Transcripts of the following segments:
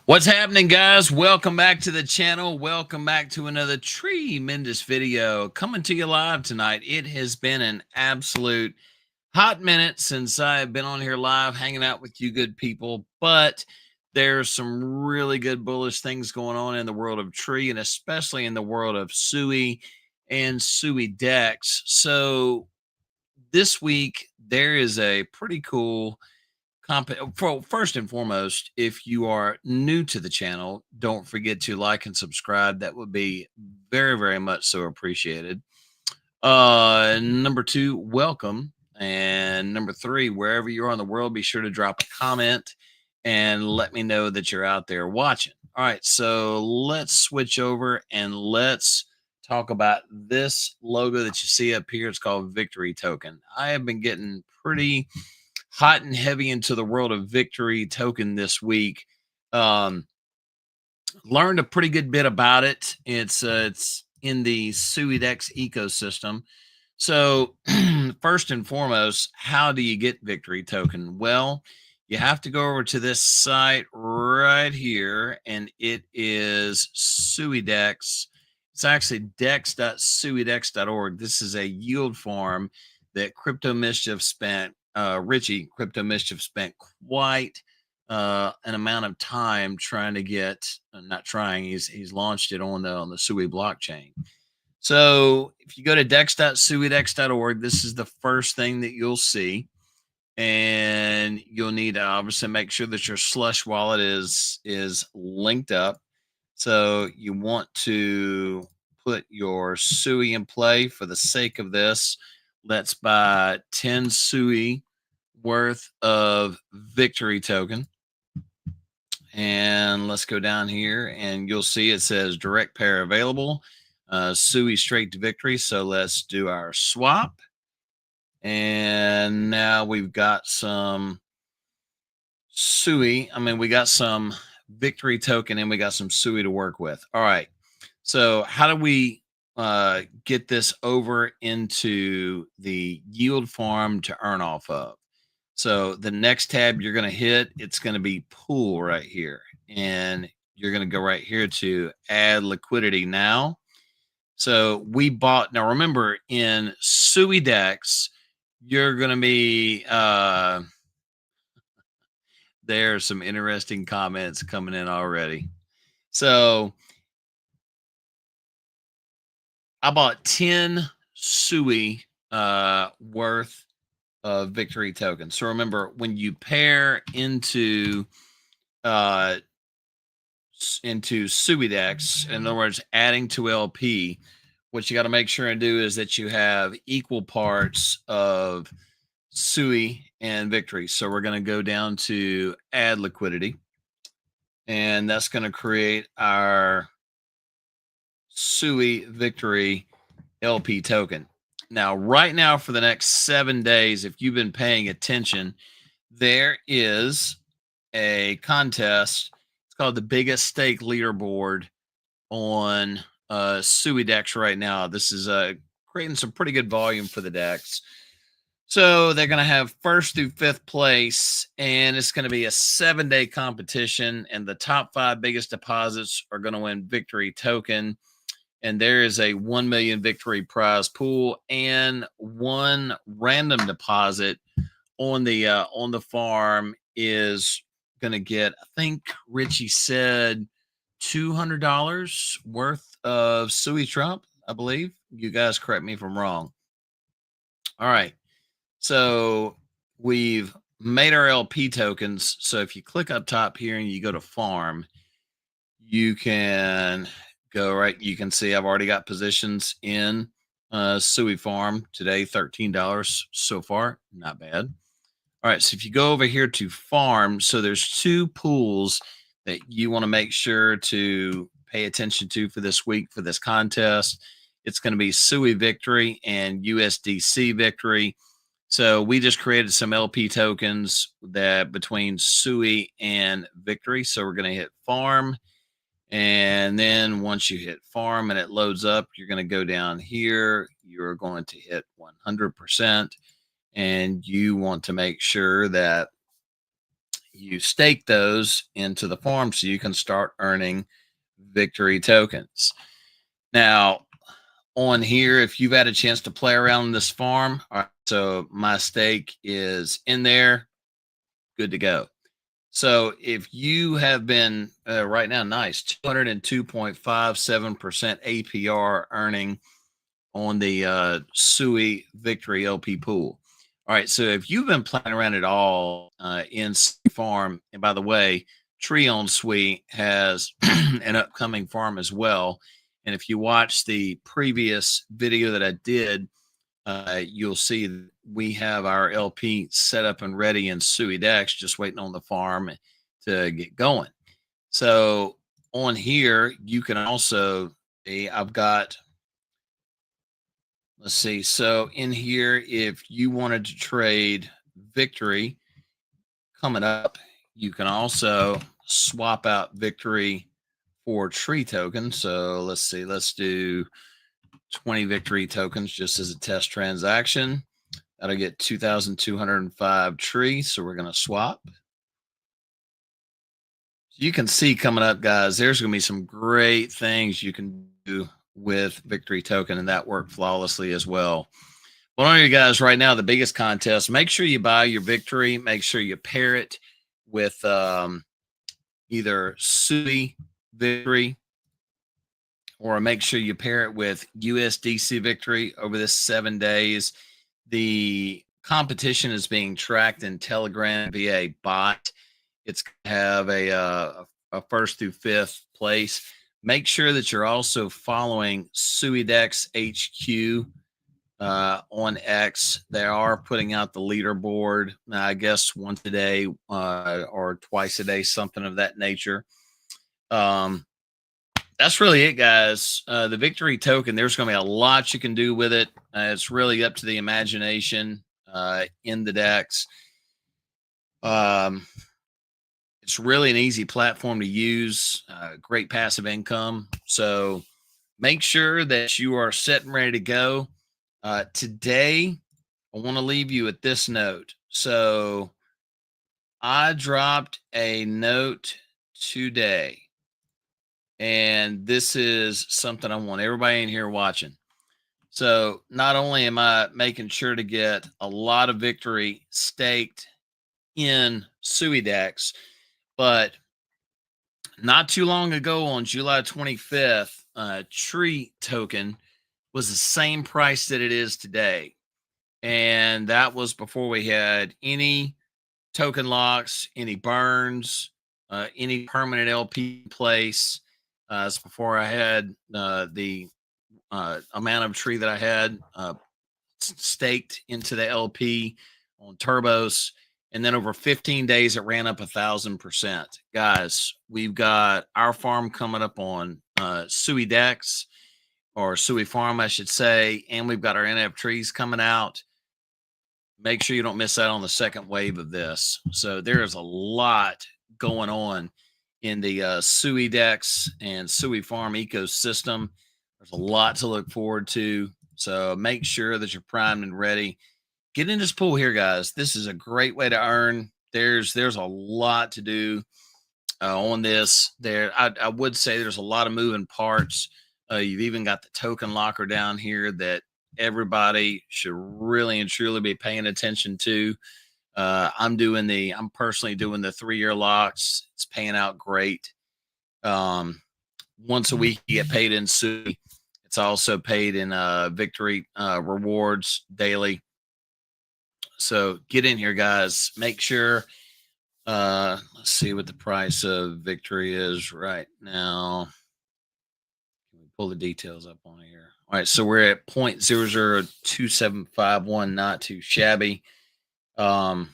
What's happening, guys? Welcome back to the channel. Welcome back to another tremendous video coming to you live tonight. It has been an absolute hot minute since I've been on here live hanging out with you good people, but there's some really good bullish things going on in the world of Tree and especially in the world of SUI and SuiDEX. So this week there is a pretty cool first and foremost, if you are new to the channel, don't forget to like and subscribe. That would be very, very much so appreciated. Number two, welcome. And number three, wherever you are in the world, be sure to drop a comment and let me know that you're out there watching. All right, so let's switch over and let's talk about this logo that you see up here. It's called Victory Token. I have been getting pretty hot and heavy into the world of Victory Token this week. Learned a pretty good bit about it. It's in the SuiDeX ecosystem. So first and foremost, how do you get Victory Token? Well, you have to go over to this site right here, and it is SuiDEX. It's actually dex.suidex.org. This is a yield farm that Crypto Mischief spent Richie Crypto Mischief spent quite an amount of time trying to get, not trying, he's launched it on the SUI blockchain. So if you go to dex.suidex.org, this is the first thing that you'll see, and you'll need to obviously make sure that your slush wallet is linked up. So you want to put your SUI in play. For the sake of this, let's buy 10 SUI worth of Victory Token. And let's go down here and you'll see it says direct pair available, SUI straight to Victory. So let's do our swap. And now we've got some SUI. We got some Victory Token and we got some SUI to work with. All right. So how do we get this over into the yield farm to earn off of? So the next tab you're going to hit, it's going to be pool right here. And you're going to go right here to add liquidity now. So we bought, now remember in SuiDEX, you're going to be, there are some interesting comments coming in already. So I bought 10 SUI worth of Victory Token. So remember, when you pair into SuiDEX, in other words, adding to LP, what you got to make sure and do is that you have equal parts of SUI and Victory. So we're going to go down to Add Liquidity, and that's going to create our SUI Victory LP token. Now, right now, for the next 7 days, if you've been paying attention, there is a contest. It's called the Biggest Stake Leaderboard on SuiDEX right now. This is creating some pretty good volume for the DEX. So they're going to have first through fifth place, and it's going to be a 7-day competition, and the top 5 biggest deposits are going to win Victory Token. And there is a 1 million Victory prize pool and one random deposit on the farm is going to get, I think Richie said $200 worth of SUI Trump, I believe. You guys correct me if I'm wrong. All right. So we've made our LP tokens. So if you click up top here and you go to farm, you can go right. You can see I've already got positions in SuiFarm today, $13 so far. Not bad. All right. So if you go over here to farm, so there's 2 pools that you want to make sure to pay attention to for this week, for this contest. It's going to be SUI Victory and USDC Victory. So we just created some LP tokens that between SUI and Victory. So we're going to hit farm. And then once you hit farm and it loads up, you're going to go down here. You're going to hit 100%. and you want to make sure that you stake those into the farm so you can start earning victory tokens. Now, on here, if you've had a chance to play around in this farm, all right, so my stake is in there, good to go. So if you have been right now, nice 202.57% APR earning on the SUI Victory LP pool. All right, so if you've been playing around at all in SuiFarm, and by the way, Tree and Sooie has an upcoming farm as well. And if you watch the previous video that I did, you'll see that we have our LP set up and ready in SuiDEX, just waiting on the farm to get going. So on here, you can also see I've got, let's see. So in here, if you wanted to trade Victory coming up, you can also swap out Victory for Tree tokens. So let's see, let's do 20 Victory tokens just as a test transaction. That'll get 2,205 Tree. So we're going to swap. You can see coming up, guys, there's going to be some great things you can do with Victory token, and that worked flawlessly as well. Well, on you guys right now, the biggest contest, make sure you buy your Victory. Make sure you pair it with either SUI Victory, or make sure you pair it with USDC Victory over this 7 days. The competition is being tracked in Telegram via a bot. It's going to have a first through fifth place. Make sure that you're also following SuiDEXHQ on X. They are putting out the leaderboard, I guess, once a day or twice a day, something of that nature. That's really it, guys. The Victory token, there's going to be a lot you can do with it. It's really up to the imagination in the DEX. It's really an easy platform to use, great passive income. So make sure that you are set and ready to go. Today, I want to leave you with this note. So I dropped a note today, and this is something I want everybody in here watching. So not only am I making sure to get a lot of Victory staked in SuiDEX, but not too long ago on July 25th, Tree token was the same price that it is today. And that was before we had any token locks, any burns, any permanent LP in place. It's before I had the amount of Tree that I had staked into the LP on turbos. And then over 15 days, it ran up 1,000%. Guys, we've got our farm coming up on SuiDEX, or SuiFarm, I should say. And we've got our NFtrees coming out. Make sure you don't miss out on the second wave of this. So there is a lot going on in the SuiDEX and SuiFarm ecosystem. There's a lot to look forward to. So make sure that you're primed and ready. Get in this pool here, guys. This is a great way to earn. There's a lot to do on this. I would say there's a lot of moving parts. You've even got the token locker down here that everybody should really and truly be paying attention to. I'm personally doing the 3-year locks. It's paying out great. Once a week you get paid in SUI. It's also paid in Victory rewards daily. So get in here, guys. Make sure. Let's see what the price of Victory is right now. Can we pull the details up on here? All right, so we're at 0.002751, not too shabby. It's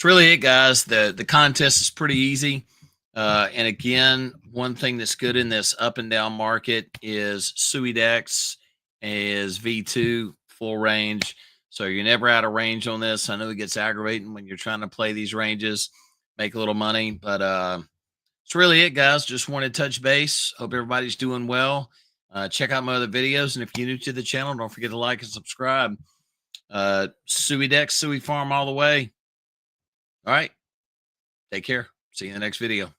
really it, guys. The contest is pretty easy. And again, one thing that's good in this up and down market is SUiDEX is V2 full range. So you're never out of range on this. I know it gets aggravating when you're trying to play these ranges, make a little money, but it's really it, guys. Just wanted to touch base. Hope everybody's doing well. Check out my other videos. And if you're new to the channel, don't forget to like and subscribe. SuiDEX, SuiFarm all the way. All right. Take care. See you in the next video.